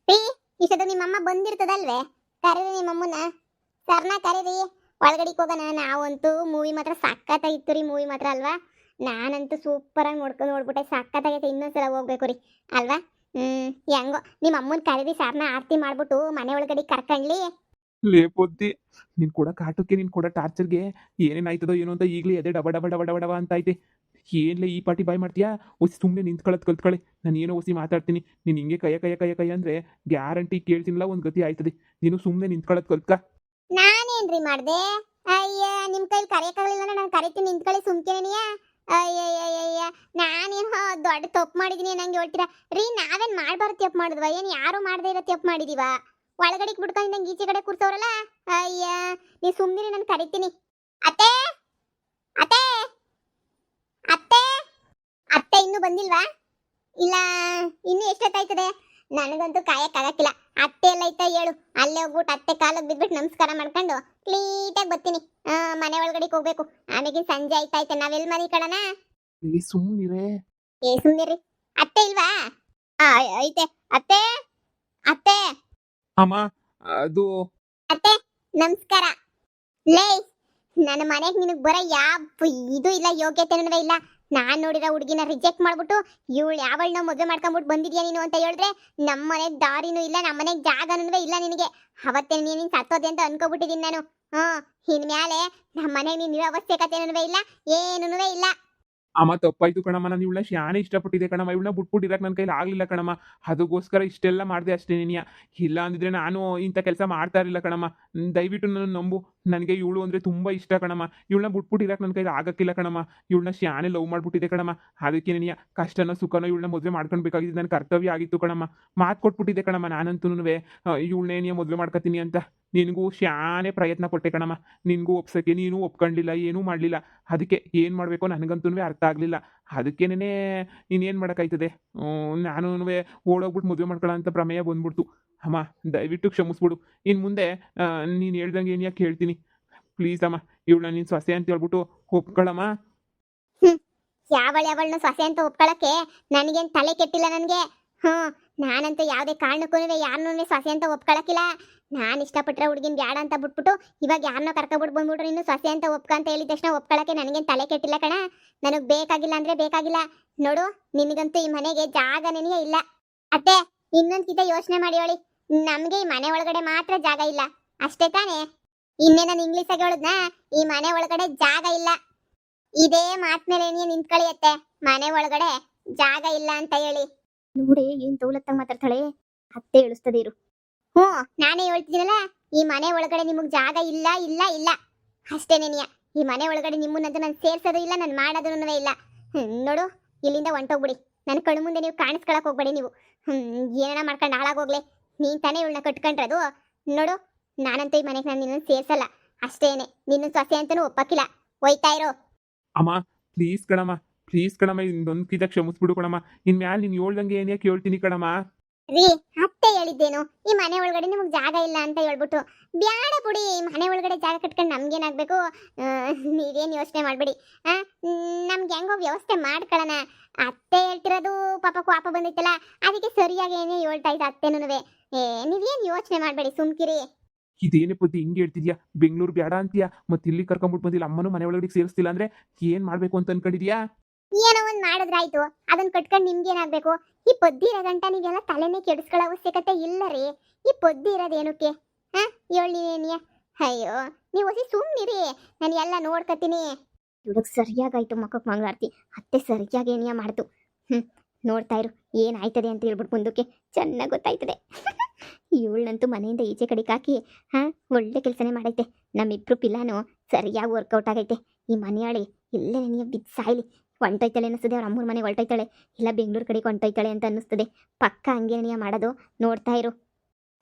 ರೀ, ಇಷ್ಟೊತ್ತು ನಿಮ್ಮಮ್ಮ ಬಂದಿರ್ತದಲ್ವೇ? ಕರೀರಿ ನಿಮ್ಮಮ್ಮನ. ಸರ್ನ ಕರೀರಿ, ಒಳಗಡಿಗೆ ಹೋಗೋಣ. ನಾವಂತೂ ಮೂವಿ ಮಾತ್ರ ಸಖತ್ತಾಗಿತ್ತು ರೀ. ಮೂವಿ ಮಾತ್ರ ಅಲ್ವಾ? ನಾನಂತೂ ಸೂಪರ್ ಆಗಿ ನೋಡ್ಬಿಟ್ಟೆ. ಸಖತ್ತಾಗೈತೆ. ಇನ್ನೊಂದ್ಸಲ ಹೋಗ್ಬೇಕು ರೀ ಅಲ್ವಾ? ಹೆಂಗೋ ನಿಮ್ಮ ಅಮ್ಮನ ಕರೀರಿ, ಸರ್ನ ಆರತಿ ಮಾಡ್ಬಿಟ್ಟು ಮನೆ ಒಳಗಡೆ ಕರ್ಕೊಂಡ್ಲಿ. ಲೇ ಪೊದ್ದಿ, ನೀನ್ ಕೊಡ ಕಾಟಕ್ಕೆ, ನೀನ್ ಕೊಡ ಟಾರ್ಚರ್ಗೆ ಏನೇನಾಯ್ತದೋ ಏನೋ ಅಂತ ಈಗಲೇ ಅದೇ ಡಬ ಡಬ ಡಬ ಡಬ ಡಬ ಅಂತ ಐತೆ. ಏನ್ಲೇ ಈ ಪಾಟಿ ಬಾಯ್ ಮಾಡ್ತೀಯಾ? ಒಸಿ ಸುಮ್ಮನೆ ನಿಂತ್ಕೊಳ್ಳೋದು ಕಲ್ತ್ಕೊಳ್ಳಿ. ನಾನು ಏನೋ ಒಸಿ ಮಾತಾಡ್ತೀನಿ, ನೀನು ಹಿಂಗೆ ಕಯ್ಯ ಅಂದರೆ ಗ್ಯಾರಂಟಿ ಕೇಳ್ತೀನಿಲ್ಲ, ಒಂದು ಗತಿ ಆಯ್ತದೆ. ನೀನು ಸುಮ್ಮನೆ ನಿಂತ್ಕೊಳ್ಳೋದು ಕಲ್ತ್ಕ. ನಾನೇನ್ರಿ ಮಾಡ್ದೆ? ಅಯ್ಯ, ನಿಮ್ ಕೈಲಿ ಕರೆಯಕ್ಕಾಗಲಿಲ್ಲ, ನಾನು ಕರಿತೀನಿ, ನಿಂತ್ಕೊಳ್ಳಿ ಸುಮ್ಕೇನಿಯಾ? ಅಯ್ಯಯ್ಯಯ್ಯ, ನಾನೇನೋ ದೊಡ್ಡ ತಪ್ಪು ಮಾಡಿದೀನಿ ನಂಗೆ ಹೇಳ್ತೀರಾ ರೀ? ನಾವೇನ್ ಮಾಡ್ಬಾರ್ದು ತಪ್ಪು ಮಾಡಿದ್ವ? ಏನ್ ಯಾರು ಮಾಡದೇ ಇರೋ ತಪ್ಪು ಮಾಡಿದೀವ? ಒಳಗಡೆಗೆ ಬಿಡ್ಕೊಂಡು ನಂಗೆ ಈಚೆ ಕಡೆ ಕೂರ್ಸೋರಲ್ಲ. ಅಯ್ಯ, ನೀ ಸುಮ್ಮನೆ ನಾನು ಕರಿತೀನಿ. ಅತ್ತೆ, ಅತ್ತೆ, ಅತ್ತೆ, ಅತ್ತೆ ಇನ್ನೂ ಬಂದಿಲ್ವಾ? ಇಲ್ಲ, ಇನ್ನು ಎಷ್ಟೊತ್ತಾಯ್ತದೆ? ನನಗಂತೂ ಕಾಯಕ್ಕಾಗಕ್ಕಿಲ್ಲ. ಅತ್ತೆ ಎಲ್ಲ ಐತಾ ಹೇಳು. ಅಲ್ಲೇ ಹೋಗ್ಬಿಟ್ಟು ಅತ್ತೆ ಕಾಲಿಗೆ ಬಿದ್ಬಿಟ್ಟು ನಮಸ್ಕಾರ ಮಾಡ್ಕೊಂಡು ಕ್ಲೀಟಾಗಿ ಬರ್ತೀನಿ. ಮನೆ ಒಳಗಡೆಗೆ ಹೋಗ್ಬೇಕು. ಆಮೇಲೆ ಸಂಜೆ ಆಯ್ತಾಯ್ತೆ. ನಾವೆಲ್ಲಿ ಮನೆ ಕಡನ? ಏ ಸುಮ್ಮನಿರೇ. ಏ ಸುಮ್ಮನಿರಿ. ಅತ್ತೆ ಇಲ್ವಾ? ಐತೆ. ಅತ್ತೆ, ಅತ್ತೆ, ಅಮ್ಮ, ಅದು ಅತ್ತೆ, ನಮಸ್ಕಾರ. ಲೇ, ನನ್ನ ಮನೆಗೆ ನಿನಗೆ ಬರೋ ಯಾವ ಇದು ಇಲ್ಲ, ಯೋಗ್ಯತೆನೂ ಇಲ್ಲ. ನಾನ್ ನೋಡಿರೋ ಹುಡುಗಿನ ರಿಜೆಕ್ಟ್ ಮಾಡ್ಬಿಟ್ಟು ಇವಳು ಯಾವಳನ್ನ ಮದುವೆ ಮಾಡ್ಕೊಂಡ್ಬಿಟ್ಟು ಬಂದಿದ್ಯಾ ನೀನು ಅಂತ ಹೇಳಿದ್ರೆ ನಮ್ಮ ಮನೆಗೆ ದಾರಿನೂ ಇಲ್ಲ, ನಮ್ಮ ಮನೆಗೆ ಜಾಗನೂ ಇಲ್ಲ ನಿನಗೆ. ಅವತ್ತೇ ನೀನು ಸತ್ತೋದೆ ಅಂತ ಅನ್ಕೋಬಿಟ್ಟಿದ್ದೀನಿ ನಾನು. ಇನ್ಮ್ಯಾಲೆ ನಮ್ಮ ಮನೆಗೆ ನೀನು ಅವಶ್ಯಕತೆನೂ ಇಲ್ಲ, ಏನೂ ಇಲ್ಲ. ಅಮ್ಮ ತಪ್ಪಾಯ್ತು ಕಣಮ್ಮ, ನಾನು ಇವಳನ್ನ ಶಾನೆ ಇಷ್ಟಪಟ್ಟಿದ್ದೆ ಕಣಮ್ಮ. ಇವಳನ್ನ ಬಿಟ್ಬಿಟ್ಟಿರಕ್ಕೆ ನನ್ನ ಕೈಲಿ ಆಗಲಿಲ್ಲ ಕಣಮ್ಮ. ಅದಕ್ಕೋಸ್ಕರ ಇಷ್ಟೆಲ್ಲ ಮಾಡಿದೆ ಅಷ್ಟೇ. ನೀನಿಯ ಇಲ್ಲ ಅಂದಿದ್ರೆ ನಾನು ಇಂಥ ಕೆಲಸ ಮಾಡ್ತಾ ಇರಲಿಲ್ಲ ಕಣಮ್ಮ. ದಯವಿಟ್ಟು ನನ್ನ ನಂಬು. ನನಗೆ ಇವಳು ಅಂದರೆ ತುಂಬ ಇಷ್ಟ ಕಣಮ್ಮ. ಇವಳನ್ನ ಬಿಟ್ಬಿಟ್ಟಿರಕ್ಕೆ ನನ್ನ ಕೈಲಿ ಆಗಕ್ಕಿಲ್ಲ ಕಣಮ್ಮ. ಇವಳನ್ನ ಶಾನೆ ಲವ್ ಮಾಡ್ಬಿಟ್ಟಿದೆ ಕಣಮ್ಮ. ಅದಕ್ಕೆ ನೀನಿಯ ಕಷ್ಟನೋ ಸುಖನೋ ಇವಳನ್ನ ಮದುವೆ ಮಾಡ್ಕೊಳ್ಬೇಕಾಗಿದ್ದು ನನ್ನ ಕರ್ತವ್ಯ ಆಗಿತ್ತು ಕಣಮ್ಮ. ಮಾತು ಕೊಟ್ಬಿಟ್ಟಿದ್ದೆ ಕಣಮ್ಮ ನಾನಂತೂ. ಇವಳನ್ನೇ ಮದುವೆ ಮಾಡ್ಕೊತೀನಿ ಅಂತ ನಿನಗೂ ಶಾನೆ ಪ್ರಯತ್ನ ಪಟ್ಟೆ ಕಣಮ್ಮ. ನಿನಗೂ ಒಪ್ಸೋಕ್ಕೆ ನೀನು ಒಪ್ಕೊಂಡಿಲ್ಲ, ಏನೂ ಮಾಡಲಿಲ್ಲ. ಅದಕ್ಕೆ ಏನು ಮಾಡಬೇಕೋ ನನಗಂತೂ ಅರ್ಥ ಆಗಲಿಲ್ಲ. ಅದಕ್ಕೇನೆ ನೀನೇನು ಮಾಡೋಕ್ಕಾಯ್ತದೆ? ನಾನು ಓಡೋಗ್ಬಿಟ್ಟು ಮದುವೆ ಮಾಡ್ಕೊಳ್ಳೋ ಅಂತ ಪ್ರಮೇಯ ಬಂದ್ಬಿಡ್ತು. ಅಮ್ಮ ದಯವಿಟ್ಟು ಕ್ಷಮಿಸ್ಬಿಡು. ಇನ್ನು ಮುಂದೆ ನೀನು ಹೇಳ್ದಂಗೆ ಏನು ಯಾಕೆ ಹೇಳ್ತೀನಿ. ಪ್ಲೀಸ್ ಅಮ್ಮ, ಇವಳನ್ನ ನೀನು ಸೊಸೆ ಅಂತ ಹೇಳ್ಬಿಟ್ಟು ಒಪ್ಕೊಳ್ಳಮ್ಮ. ಯಾವಳನ್ನ ಸೊಸೆ ಅಂತ ಒಪ್ಕೊಳಕ್ಕೆ ನನಗೇನು ತಲೆ ಕೆಟ್ಟಿಲ್ಲ ನನಗೆ. ನಾನಂತೂ ಯಾವುದೇ ಕಾರಣಕ್ಕೂ ಯಾರನ್ನೂ ಸೊಸೆ ಅಂತ ಒಪ್ಕೊಳಕ್ಕಿಲ್ಲ. ನಾನು ಇಷ್ಟಪಟ್ಟರೆ ಹುಡುಗಿನ ಬ್ಯಾಡ ಅಂತ ಬಿಟ್ಬಿಟ್ಟು ಇವಾಗ ಯಾರನ್ನೋ ಕರ್ಕೊಬಿಟ್ಟು ಬಂದ್ಬಿಟ್ರು ಇನ್ನು ಸೊಸೆ ಅಂತ ಒಪ್ಕೊಂತ ಹೇಳಿದ ತಕ್ಷಣ ಒಪ್ಕೊಳಕ್ಕೆ ನನಗೇನು ತಲೆ ಕೆಟ್ಟಿಲ್ಲ ಕಣ. ನನಗೆ ಬೇಕಾಗಿಲ್ಲ ಅಂದರೆ ಬೇಕಾಗಿಲ್ಲ. ನೋಡು, ನಿನಗಂತೂ ಈ ಮನೆಗೆ ಜಾಗನೇ ಇಲ್ಲ. ಅತ್ತೆ, ಇನ್ನೊಂದ್ಕಿತ ಯೋಚನೆ ಮಾಡಿ ಹೇಳಿ. ನಮಗೆ ಈ ಮನೆ ಒಳಗಡೆ ಮಾತ್ರ ಜಾಗ ಇಲ್ಲ ಅಷ್ಟೇ ತಾನೇ? ಇನ್ನೇ ನಾನು ಇಂಗ್ಲೀಷಾಗಿ ಹೇಳದ್ನ, ಈ ಮನೆ ಒಳಗಡೆ ಜಾಗ ಇಲ್ಲ. ಇದೇ ಮಾತ್ಮೇಲೆ ನೀನು ನಿಂತ್ಕೊಳ್ಳಿಯತ್ತೆ, ಮನೆ ಒಳಗಡೆ ಜಾಗ ಇಲ್ಲ ಅಂತ ಹೇಳಿ. ನೋಡಿ ಏನ್ ತೌಲತ್ತಾಗ ಮಾತಾಡ್ತಾಳೆ. ಅತ್ತೆ ಹೇಳಿಸ್ತದೆ ಇರು. ನಾನೇ ಹೇಳ್ತಿದ್ದೀನಲ್ಲ, ಈ ಮನೆ ಒಳಗಡೆ ನಿಮಗ್ ಜಾಗ ಇಲ್ಲ ಇಲ್ಲ ಇಲ್ಲ ಅಷ್ಟೇನೇನಿಯ. ಈ ಮನೆ ಒಳಗಡೆ ನಿಮ್ಮನ್ನಂತೂ ನಾನು ಸೇರ್ಸೋದು ಇಲ್ಲ, ನಾನು ಮಾಡೋದೂ ಇಲ್ಲ. ನೋಡು, ಇಲ್ಲಿಂದ ಹೊಂಟೋಗ್ಬಿಡಿ. ನನ್ನ ಕಣ್ಣು ಮುಂದೆ ನೀವು ಕಾಣಿಸ್ಕೊಳಕ್ ಹೋಗ್ಬೇಡಿ. ನೀವು ಏನ ಮಾಡ್ಕೊಂಡು ಹಾಳಾಗೋಗ್ಲೆ. ನೀನ್ ತಾನೇ ಇವಳನ್ನ ಕಟ್ಕೊಂಡ್ರದು. ನೋಡು, ನಾನಂತೂ ಈ ಮನೆಗೆ ನಾನು ನಿನ್ನ ಸೇರ್ಸಲ್ಲ ಅಷ್ಟೇನೆ. ನಿನ್ನ ಸೊಸೆ ಅಂತನೂ ಒಪ್ಪಕ್ಕಿಲ್ಲ. ಹೋಯ್ತಾ ಇರೋ. ಅಮ್ಮ ಪ್ಲೀಸ್ ಕಣಮ್ಮ, ಪ್ಲೀಸ್ ಕಣಮ್ಮ, ಇನ್ನೊಂದು ಕಿತ ಕ್ಷಮಿಸ್ಬಿಡು ಕಣಮ್ಮ. ಇನ್ಮ್ಯಾಲೆ ನೀನು ಹೇಳ್ದಂಗೆ ಏನು ಯಾಕೆ ಹೇಳ್ತೀನಿ ಕಣಮ್ಮ. ರೀ, ಅತ್ತೆ ಹೇಳಿದ್ದೇನು ಈ ಮನೆ ಒಳಗಡೆ ನಿಮಗೆ ಜಾಗ ಇಲ್ಲ ಅಂತ ಹೇಳ್ಬಿಟ್ಟು? ಬ್ಯಾಡ ಬಿಡಿ, ಮನೆ ಒಳಗಡೆ ಜಾಗ ಕಟ್ಕೊಂಡು ನಮ್ಗೇನಾಗಬೇಕು? ನೀವೇನು ಯೋಚನೆ ಮಾಡಬೇಡಿ. ನಮ್ಗೆ ಹೆಂಗೋ ವ್ಯವಸ್ಥೆ ಮಾಡ್ಕೊಳ್ಳೋಣ. ಅತ್ತೆ ಹೇಳ್ತಿರೋದು ಪಾಪ ಕೋಪ ಬಂದಿತ್ತಲ್ಲ, ಅದಕ್ಕೆ ಸರಿಯಾಗಿ ಏನೇ ಹೇಳ್ತಾ ಇದ್ದ ಅತ್ತೆನೂ. ನೀವೇನು ಯೋಚನೆ ಮಾಡಬೇಡಿ, ಸುಮ್ಕಿರಿ. ಇದೇನೇ ಪದ್ದಿ ಹಿಂಗೆ ಹೇಳ್ತಿದ್ಯಾ? ಬೆಂಗಳೂರು ಬೇಡ ಅಂತೀಯಾ, ಮತ್ತೆ ಇಲ್ಲಿ ಕರ್ಕೊಂಡ್ಬಿಟ್ಟು ಬಂದಿಲ್ಲ. ಅಮ್ಮನೂ ಮನೆ ಒಳಗಡೆ ಸೇರಿಸ್ತಿಲ್ಲ ಅಂದ್ರೆ ಏನು ಮಾಡಬೇಕು ಅಂತ ಅನ್ಕೊಂಡಿದ್ಯಾ? ಏನೋ ಒಂದ್ ಮಾಡಿದ್ರಾಯ್ತು, ಅದನ್ನ ಕಟ್ಕೊಂಡು ನಿಮ್ಗೇನಾಗ್ಬೇಕು? ಈ ಪೊದ್ದಿ ಇರೋ ಗಂಟ ನೀವೆಲ್ಲ ತಲೆನೇ ಕೆಡಿಸ್ಕೊಳ್ಳೋ ಅವಶ್ಯಕತೆ ಇಲ್ಲ ರೀ. ಈ ಪೊದ್ದಿ ಇರೋದೇನಕ್ಕೆ? ಹೇಳಿ. ಅಯ್ಯೋ, ನೀವು ಹೊಸಿ ಸುಮ್ಮನಿರಿ, ನಾನು ಎಲ್ಲ ನೋಡ್ಕತೀನಿ. ಹುಡುಗ ಸರಿಯಾಗಾಯ್ತು ಮಕ್ಕಕ್ಕೆ ಮಂಗಳಾರತಿ. ಅತ್ತೆ ಸರಿಯಾಗಿ ಏನಿಯ ಮಾಡ್ತು. ನೋಡ್ತಾ ಇರು ಏನಾಯ್ತದೆ ಅಂತ ಹೇಳ್ಬಿಟ್ಟು ಮುಂದಕ್ಕೆ ಚೆನ್ನಾಗಿ ಗೊತ್ತಾಯ್ತದೆ. ಇವಳನ್ನಂತೂ ಮನೆಯಿಂದ ಈಚೆ ಕಡೆಗೆ ಹಾಕಿ ಒಳ್ಳೆ ಕೆಲಸನೇ ಮಾಡೈತೆ. ನಮ್ಮಿಬ್ರು ಪಿಲ್ಲಾನು ಸರಿಯಾಗಿ ವರ್ಕೌಟ್ ಆಗೈತೆ. ಈ ಮನೆಯಾಳಿ ಇಲ್ಲೇ ನೀನು ಬಿದ್ದು ಸಾಯ್ಲಿ. ಹೊಂಟೋಯ್ತಾಳೆ ಅನ್ನಿಸ್ತದೆ, ಅವ್ರ ಅಮ್ಮನ ಮನೆಗೆ ಹೊರಟೋಯ್ತಾಳೆ, ಇಲ್ಲ ಬೆಂಗಳೂರು ಕಡೆಗೆ ಹೊಂಟೋಯ್ತಾಳೆ ಅಂತ ಅನ್ನಿಸ್ತದೆ. ಪಕ್ಕ ಹಂಗೆ ನೀ ಮಾಡೋದು, ನೋಡ್ತಾ ಇರು.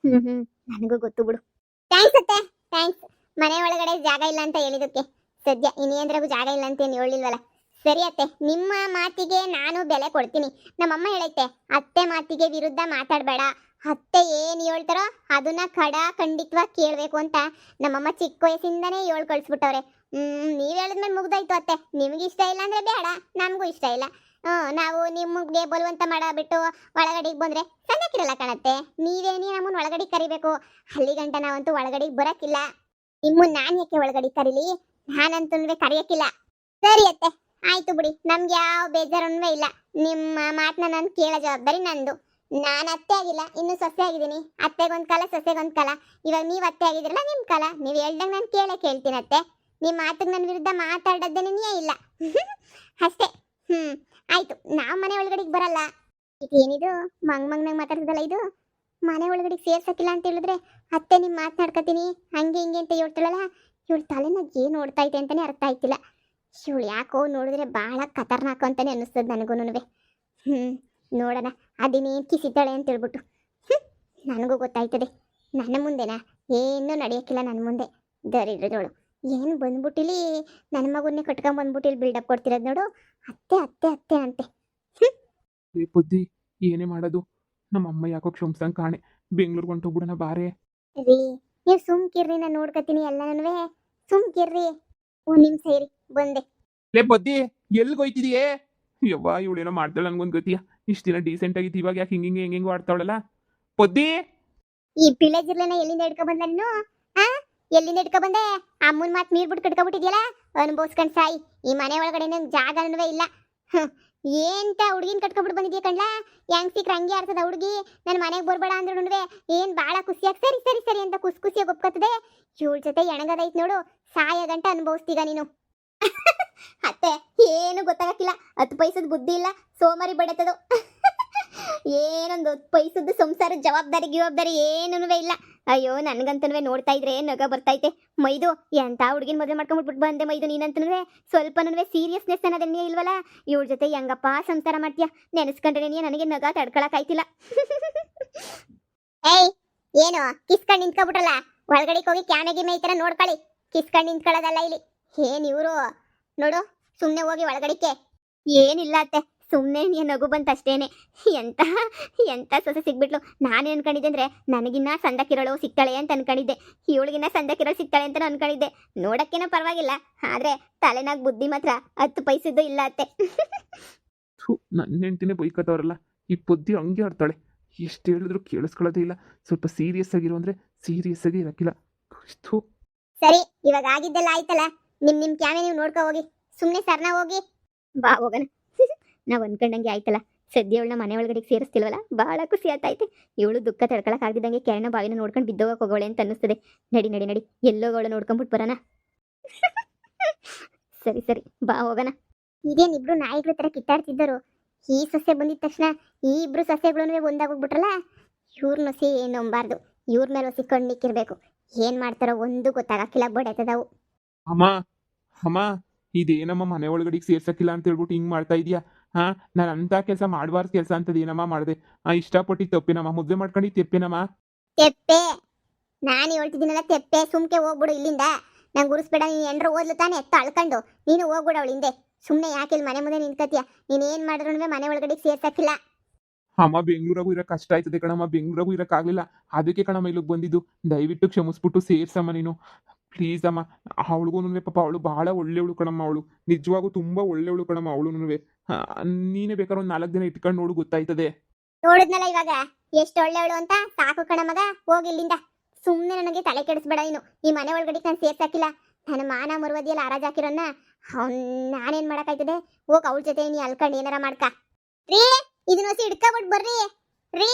ನನಗೂ ಗೊತ್ತು ಬಿಡು. ಥ್ಯಾಂಕ್ಸ್ ಅತ್ತೆ, ಥ್ಯಾಂಕ್ಸ್. ಮನೆ ಒಳಗಡೆ ಜಾಗ ಇಲ್ಲ ಅಂತ ಹೇಳಿದಕ್ಕೆ. ಸದ್ಯ ಇನ್ನೇಂದ್ರಾಗೂ ಜಾಗ ಇಲ್ಲ ಅಂತ ಏನು ಹೇಳಿಲ್ವಲ್ಲ. ಸರಿ ಅತ್ತೆ, ನಿಮ್ಮ ಮಾತಿಗೆ ನಾನು ಬೆಲೆ ಕೊಡ್ತೀನಿ. ನಮ್ಮಮ್ಮ ಹೇಳೈತೆ, ಅತ್ತೆ ಮಾತಿಗೆ ವಿರುದ್ಧ ಮಾತಾಡಬೇಡ, ಅತ್ತೆ ಏನು ಹೇಳ್ತಾರೋ ಅದನ್ನ ಖಂಡಿತವಾಗಿ ಕೇಳಬೇಕು ಅಂತ ನಮ್ಮಮ್ಮ ಚಿಕ್ಕ ವಯಸ್ಸಿಂದನೇ ಹೇಳಿ ಕಳಿಸ್ಬಿಟ್ಟವ್ರೆ. ನೀವು ಹೇಳಿದ್ಮೇಲೆ ಮುಗ್ದಾಯ್ತು ಅತ್ತೆ. ನಿಮ್ಗೆ ಇಷ್ಟ ಇಲ್ಲ ಅಂದ್ರೆ ಬೇಡ, ನಮಗೂ ಇಷ್ಟ ಇಲ್ಲ. ನಾವು ನಿಮಗೆ ಬಲವಂತ ಮಾಡಬಿಟ್ಟು ಒಳಗಡೆಗೆ ಬಂದ್ರೆ ಸಣ್ಣಕ್ಕಿರಲ್ಲ ಕಾಣತ್ತೆ. ನೀವೇನೇ ನಮ್ಮನ್ನ ಒಳಗಡೆ ಕರಿಬೇಕು. ಅಲ್ಲಿ ಗಂಟ ನಾವಂತೂ ಒಳಗಡೆಗೆ ಬರಕ್ಕಿಲ್ಲ. ನಿಮ್ಮನ್ನ ನಾನು ಯಾಕೆ ಒಳಗಡೆ ಕರೀಲಿ? ನಾನಂತೂ ಕರೆಯಕ್ಕಿಲ್ಲ. ಸರಿ ಅತ್ತೆ, ಆಯ್ತು ಬಿಡಿ. ನಮ್ಗೆ ಯಾವ ಬೇಜಾರನ್ನೂ ಇಲ್ಲ. ನಿಮ್ಮ ಮಾತನ್ನ ನಾನು ಕೇಳೋ ಜವಾಬ್ದಾರಿ ನಂದು. ನಾನು ಅತ್ತೆ ಆಗಿಲ್ಲ, ಇನ್ನು ಸೊಸೆ ಆಗಿದ್ದೀನಿ. ಅತ್ತೆಗೊಂದು ಕಾಲ, ಸೊಸೆಗೊಂದು ಕಾಲ. ಇವಾಗ ನೀವು ಅತ್ತೆ ಆಗಿದ್ರಲ್ಲ, ನಿಮ್ಮ ಕಾಲ. ನೀವು ಹೇಳ್ದಂಗೆ ನಾನು ಕೇಳ್ತೀನಿ ಅತ್ತೆ. ನಿಮ್ಮ ಮಾತಿಗೆ ನನ್ನ ವಿರುದ್ಧ ಮಾತಾಡೋದೇನೇ ಇಲ್ಲ. ಅಷ್ಟೇ. ಆಯ್ತು, ನಾವು ಮನೆ ಒಳಗಡೆಗೆ ಬರಲ್ಲ. ಇದೇನಿದು ಮಂಗ್ನಂಗೆ ಮಾತಾಡ್ತದಲ್ಲ ಇದು? ಮನೆ ಒಳಗಡೆಗೆ ಸೇರ್ಸಕ್ಕಿಲ್ಲ ಅಂತ ಹೇಳಿದ್ರೆ ಅತ್ತೆ ನಿಮ್ಮ ಮಾತನಾಡ್ಕೊತೀನಿ ಹಂಗೆ ಹಿಂಗೆ ಅಂತ ಹೇಳ್ತಾಳಲ್ಲ. ಇವಳು ತಲೆನ ಏನು ನೋಡ್ತಾ ಐತೆ ಅಂತಾನೆ ಅರ್ಥ ಆಯ್ತಿಲ್ಲ. ಇವಳು ಯಾಕೋ ನೋಡಿದ್ರೆ ಭಾಳ ಖತರ್ನಾಕು ಅಂತಾನೆ ಅನ್ನಿಸ್ತದೆ ನನಗೂ. ನೋಡೋಣ ಅದಿನೇನು ಕಿಸಿತಾಳೆ ಅಂತ ಹೇಳ್ಬಿಟ್ಟು. ನನಗೂ ಗೊತ್ತಾಯ್ತದೆ. ನನ್ನ ಮುಂದೆನಾ ಏನೂ ನಡೆಯೋಕ್ಕಿಲ್ಲ. ನನ್ನ ಮುಂದೆ ದರಿದ್ರದವಳು ಏನು ಬಂದ್ಬಿಟ್ಟಿಲಿ ನನ್ನ ಮಗುನ್ನೇ ಕಟ್ಕೊಂಡ್ ಬಂದ್ಬಿಟ್ಟಿಲಿ ಬಿಲ್ಡಪ್ ಕೊಡ್ತಿರೋದು ನೋಡು. ಅತ್ತೆ ಅತ್ತೆ ಅತ್ತೆ ಅಂತೆ. ಬುದ್ಧಿ ಏನೇ ಮಾಡೋದು? ನಮ್ಮ ಅಮ್ಮ ಯಾಕೋ ಕ್ಷಮಿಸಂಗೆ ಕಾಣೆ. ಬೆಂಗ್ಳೂರ್ಗೆ ಹೊಂಟೋಗ್ಬಿಡೋಣ ಬಾರೆ. ರೀ ನೀವು ಸುಮ್ಕಿರ್ರಿ, ನಾನು ನೋಡ್ಕೊತೀನಿ ಎಲ್ಲನೂ. ಸುಮ್ಕಿರ್ರಿ. ನಿಮಿಷ ಇರಿ, ಬಂದೆ. ಲೇ ಬುದ್ಧಿ, ಎಲ್ಲಿಗೆ ಹೋಯ್ತಿದೀಯೇ? ಯವ್ವ, ಇವಳೇನೋ ಮಾಡ್ತಾಳೆ ನನ್ಗೊಂದು ಗತಿಯ. ಇಷ್ಟು ದಿನ ಡೀಸೆಂಟ್ ಆಗಿತ್ತು, ಇವಾಗ ಯಾಕೆ ಹೆಂಗಿಂಗೆ ಆಡ್ತಾವಳಲ್ಲ ಬುದ್ಧಿ? ಈ ಪಿಳೆ ಜಿರ್ಲೆನ ಎಲ್ಲಿಂದ ಹಿಡ್ಕೊ ಬಂದ ನೀನು? ಎಲ್ಲಿಂದ ಹಿಡ್ಕೊ ಬಂದೆ? ಅಮ್ಮನ ಮಾತು ಮೀರ್ಬಿಟ್ಟು ಕಟ್ಕೊಬಿಟ್ಟಿದ್ಯಲ್ಲ, ಅನುಭವಿಸ್ಕೊಂಡು ಸಾಯಿ. ಈ ಮನೆ ಒಳಗಡೆ ನನ್ ಜಾಗನೂ ಇಲ್ಲ. ಏಂತ ಹುಡುಗಿನ ಕಟ್ಕೊಬಿಟ್ಟು ಬಂದಿದ್ಯಾ ಕಣ್ಲಾ? ಹೆಂಗ್ ಸಿಕ್ರ ಹಂಗೆ ಆಡ್ತದ ಹುಡುಗಿ. ನನ್ನ ಮನೆಗೆ ಬರ್ಬೇಡ ಅಂದ್ರೂ ಏನ್ ಬಾಳ ಖುಷಿಯಾಗಿ ಸರಿ ಸರಿ ಸರಿ ಅಂತ ಖುಷಿಯಾಗಿ ಒಪ್ಕೊತದೆ. ಇವಳ ಜೊತೆ ಎಣಗದೈತ್ ನೋಡು, ಸಾಯ ಗಂಟ ಅನುಭವಿಸ್ತೀಗ ನೀನು. ಅತ್ತೆ ಏನು ಗೊತ್ತಾಗಕ್ಕಿಲ್ಲ. 10 ಪೈಸದ ಬುದ್ಧಿ ಇಲ್ಲ, ಸೋಮಾರಿ ಬಡತದು. ಏನೊಂದು 10 ಪೈಸದ ಸಂಸಾರ ಜವಾಬ್ದಾರಿ ಏನೂ ಇಲ್ಲ. ಅಯ್ಯೋ, ನನ್ಗಂತನೂ ನೋಡ್ತಾ ಇದ್ರೆ ನಗ ಬರ್ತೈತೆ. ಮೈದು ಎಂತ ಹುಡುಗಿನ ಮದುವೆ ಮಾಡ್ಕೊಂಡ್ಬಿಟ್ಟು ಬಂದೆ ಮೈದು. ನೀನಂತನೂ ಸ್ವಲ್ಪನೂ ಸೀರಿಯಸ್ನೆಸ್ ಅನ್ನೋದನ್ನೇ ಇಲ್ವಲ್ಲ. ಇವಳ ಜೊತೆ ಹೆಂಗಪ್ಪ ಸಂಸಾರ ಮಾಡ್ತೀಯ? ನೆನೆಸ್ಕೊಂಡ್ರೆ ನನಗೆ ನಗ ತಡ್ಕೊಳಕ್ಕಾಯ್ತಿಲ್ಲ. ಏಯ್, ಏನು ಕಿಸ್ಕೊಂಡು ನಿಂತ್ಕೊಬಿಟ್ರಲ್ಲ? ಒಳಗಡೆ ಹೋಗಿ ಕ್ಯಾಮೆಗೆ ಮೇಯ್ತರ ನೋಡ್ಕೊಳ್ಳಿ. ಕಿಸ್ಕೊಂಡು ನಿಂತ್ಕೊಳ್ಳೋದಲ್ಲ ಇಲ್ಲಿ. ಏನ್ ಇವರು ನೋಡು, ಸುಮ್ಮನೆ ಹೋಗಿ ಒಳಗಡಿಕೆ. ಏನಿಲ್ಲ ಅತ್ತೆ, ಸುಮ್ಮನೆ ನಗು ಬಂತ ಅಷ್ಟೇನೆ. ಎಂತ ಸೊಸೆ ಸಿಗ್ಬಿಟ್ಲು. ನಾನೇ ಅನ್ಕೊಂಡಿದ್ದೆ ಅಂದ್ರೆ ನನಗಿನ್ನ ಸಂದಕ್ಕಿರೋಳು ಸಿಗ್ತಾಳೆ ಅಂತ ಅನ್ಕೊಂಡಿದ್ದೆ. ಇವಳಿಗಿನ್ನ ಸಂದಕ್ಕಿರೋಳು ಸಿಗ್ತಾಳೆ ಅಂತ ಅನ್ಕೊಂಡಿದ್ದೆ. ನೋಡಕ್ಕೇನೋ ಪರವಾಗಿಲ್ಲ, ಆದ್ರೆ ತಲೆನಾಗ ಬುದ್ಧಿ ಮಾತ್ರ 10 ಪೈಸದ್ದು ಇಲ್ಲ ಅತ್ತೆ. ನನ್ನ ಹೆಂಡ್ತಿನೇ ಬೈಕತ್ತವ್ರಲ್ಲ, ಈ ಬುದ್ಧಿ ಹಂಗೆ ಆಡ್ತಾಳೆ. ಎಷ್ಟು ಹೇಳಿದ್ರು ಕೇಳಿಸ್ಕೊಳ್ಳೋದೇ ಇಲ್ಲ. ಸ್ವಲ್ಪ ಸೀರಿಯಸ್ ಆಗಿರೋ ಅಂದ್ರೆ ಸೀರಿಯಸ್ ಆಗಿ ಇರಕ್ಕಿಲ್ಲ. ಸರಿ, ಇವಾಗ ಆಗಿದ್ದೆಲ್ಲ ಆಯ್ತಲ್ಲ. ನಿಮ್ ಕ್ಯಾಮೆ ನೀವು ನೋಡ್ಕೊ ಹೋಗಿ. ಸುಮ್ಮನೆ ಸರ್ನ ಹೋಗಿ ಬಾ ಹೋಗೋಣ. ನಾವು ಅನ್ಕೊಂಡಂಗೆ ಆಯ್ತಲ್ಲ. ಸದ್ಯ ಇವಳನ್ನ ಮನೆ ಒಳಗಡೆ ಸೇರಿಸ್ತಿಲ್ವಲ್ಲ, ಭಾಳ ಖುಷಿ ಆಗ್ತೈತೆ. ಇವಳು ದುಃಖ ತಡ್ಕೊಳಕ್ ಆಗ್ದಿದ್ದಂಗೆ ಕೆರೆನ ಬಾವಿನ ನೋಡ್ಕೊಂಡು ಬಿದ್ದೋಗಕ್ಕೆ ಹೋಗೋಳೆ ಅಂತ ಅನ್ನಿಸ್ತದೆ. ನಡಿ ನಡಿ ನಡಿ, ಎಲ್ಲೋಗೋಳು ನೋಡ್ಕೊಂಡ್ಬಿಟ್ಟು ಬರೋಣ. ಸರಿ ಸರಿ, ಬಾ ಹೋಗೋಣ. ಇದೇನಿಬ್ರು ನಾಯಿಗಳ ಥರ ಕಿತ್ತಾಡ್ತಿದ್ದರು. ಈ ಸಸ್ಯ ಬಂದಿದ ತಕ್ಷಣ ಈ ಇಬ್ರು ಸಸ್ಯಗಳೂ ಒಂದಾಗೋಗ್ಬಿಟ್ರಲ್ಲ. ಇವ್ರನ್ನ ಸಿ ನಂಬಾರ್ದು. ಇವ್ರ ಮೇಲೆ ಹೊಸಿ ಕಣ್ಣಿಕ್ಕಿರ್ಬೇಕು. ಏನ್ ಮಾಡ್ತಾರೋ ಒಂದು ಗೊತ್ತಾಗಕ್ಕಿಲ್ಲ. ಬಡತದವು. ಅಮ್ಮ ಅಮ್ಮ, ಇದೇನಮ್ಮ ಮನೆ ಒಳಗಡೆ ಸೇರ್ಸಕ್ಕಿಲ್ಲ ಅಂತ ಹೇಳ್ಬಿಟ್ಟು ಹಿಂಗೆ ಮಾಡ್ತಾ ಇದೀಯಾ? ನಾನು ಅಂತ ಕೆಲಸ ಮಾಡಬಾರ್ದು ಕೆಲಸ ಅಂತದ ಏನಮ್ಮ ಮಾಡಿದೆ? ಇಷ್ಟಪಟ್ಟು ತಪ್ಪೇನಮ್ಮ? ಮದುವೆ ಮಾಡ್ಕೊಂಡು ತೆಪ್ಪೇನಮ್ಮ? ತೆಪ್ಪೆ ನಾನು ಹೇಳ್ತಿದ್ದೀನಲ್ಲ, ತೆಪ್ಪೆ. ಸುಮ್ಕೆ ಹೋಗ್ಬಿಡು ಇಲ್ಲಿಂದ. ನಂಗೆ ಉರಿಸ್ಬೇಡ. ನೀನು ಎಂಡ್ರು ಓದ್ಲು ತಾನೆ ಎತ್ತ ಅಳ್ಕೊಂಡು ನೀನು ಹೋಗ್ಬಿಡು ಅವಳ ಹಿಂದೆ. ಸುಮ್ಮನೆ ಯಾಕೆ ಇಲ್ಲಿ ಮನೆ ಮುಂದೆ ನಿಂತ್ಕತಿಯ? ನೀನೇನು ಮಾಡಿದ್ರು ಮನೆ ಒಳಗಡೆ ಸೇರ್ಸಕ್ಕಿಲ್ಲ. ಅಮ್ಮ, ಬೆಂಗಳೂರಾಗೂ ಇರಕ್ಕೆ ಕಷ್ಟ ಆಯ್ತದೆ ಕಣಮ್ಮ. ಬೆಂಗಳೂರಾಗೂ ಇರೋಕ್ಕಾಗಲಿಲ್ಲ. ಅದಕ್ಕೆ ಕಣಮ್ಮ ಇಲ್ಲಿಗೆ ಬಂದಿದ್ದು. ದಯವಿಟ್ಟು ಕ್ಷಮಿಸ್ಬಿಟ್ಟು ಸೇರ್ಸಮ್ಮ ನೀನು, ಪ್ಲೀಸ್ ಅಮ್ಮ. ಅವಳಿಗೂ ಪಾಪ ಅವಳು ಭಾಳ ಒಳ್ಳೆಯವಳು ಕಣಮ್ಮ. ಅವಳು ನಿಜವಾಗೂ ತುಂಬ ಒಳ್ಳೆಯವಳು ಕಣಮ್ಮ. ಅವಳು ನೀನೇ ಬೇಕಾದ್ರೆ ಒಂದು 4 ದಿನ ಇಟ್ಕೊಂಡು ನೋಡು, ಗೊತ್ತಾಯ್ತದೆ. ನೋಡಿದ್ನಲ್ಲ ಇವಾಗ ಎಷ್ಟು ಒಳ್ಳೆಯವಳು ಅಂತ. ಸಾಕು ಕಣ ಮಗ, ಹೋಗಿ ಇಲ್ಲಿಂದ. ಸುಮ್ಮನೆ ನನಗೆ ತಲೆ ಕೆಡಿಸ್ಬೇಡ ನೀನು. ಈ ಮನೆ ಒಳಗಡೆ ನಾನು ಸೇರ್ಸಕ್ಕಿಲ್ಲ. ನನ್ನ ಮಾನ ಮರುವದಿಯಲ್ಲಿ ಹರಾಜಾಕಿರೋನ್ನ ನಾನೇನು ಮಾಡೋಕ್ಕಾಯ್ತದೆ? ಹೋಗಿ ಅವಳ ಜೊತೆ ನೀ ಅಲ್ಕೊಂಡು ಏನಾರ ಮಾಡ್ಕ. ರೀ, ಇದನ್ನ ಹೊಸಿ ಹಿಡ್ಕೊಬಿಟ್ಟು ಬರ್ರಿ. ರೀ,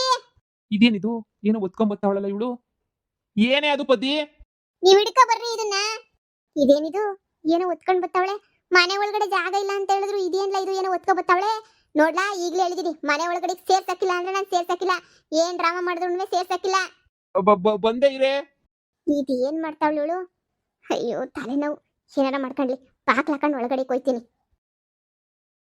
ಇದೇನಿದು? ಏನೋ ಒತ್ಕೊಂಬತ್ತಾವಳಲ್ಲ ಇವಳು. ಏನೇ ಅದು ಪದ್ದಿ? ನೀವ್ ಹಿಡ್ಕೊ ಬರ್ರಿ ಇದನ್ನ. ಇದೇನಿದು? ಏನೋ ಒತ್ಕೊಂಡ್ ಬತ್ತಾವಳೆ. ಮನೆ ಒಳಗಡೆ ಜಾಗ ಇಲ್ಲ ಅಂತ ಹೇಳಿದ್ರು ಇದೇನಿಲ್ಲ ಇದು ಏನೋ ಒತ್ಕೊ ಬತ್ತಾವಳೆ. ನೋಡ್ಲಾ, ಈಗ್ಲೇ ಹೇಳಿದೀನಿ, ಮನೆ ಒಳಗಡೆ ಸೇರ್ಸಕ್ಕಿಲ್ಲ ಅಂದ್ರೆ ನಾನು ಸೇರ್ಸಕ್ಕಿಲ್ಲ. ಏನ್ ಡ್ರಾಮಾ ಮಾಡಿದ್ರು ಸೇರ್ಸಕ್ಕಿಲ್ಲ. ಬಂದೇ ಇರೇ. ಇದು ಏನ್ ಮಾಡ್ತಾವಳು ಇವಳು? ಅಯ್ಯೋ ತಲೆನೋವು. ಏನಾರ ಮಾಡ್ಕೊಂಡ್ಲಿ. ಬಾಕ್ಲ ಹಾಕೊಂಡು ಒಳಗಡೆ ಕೊಯ್ತೀನಿ.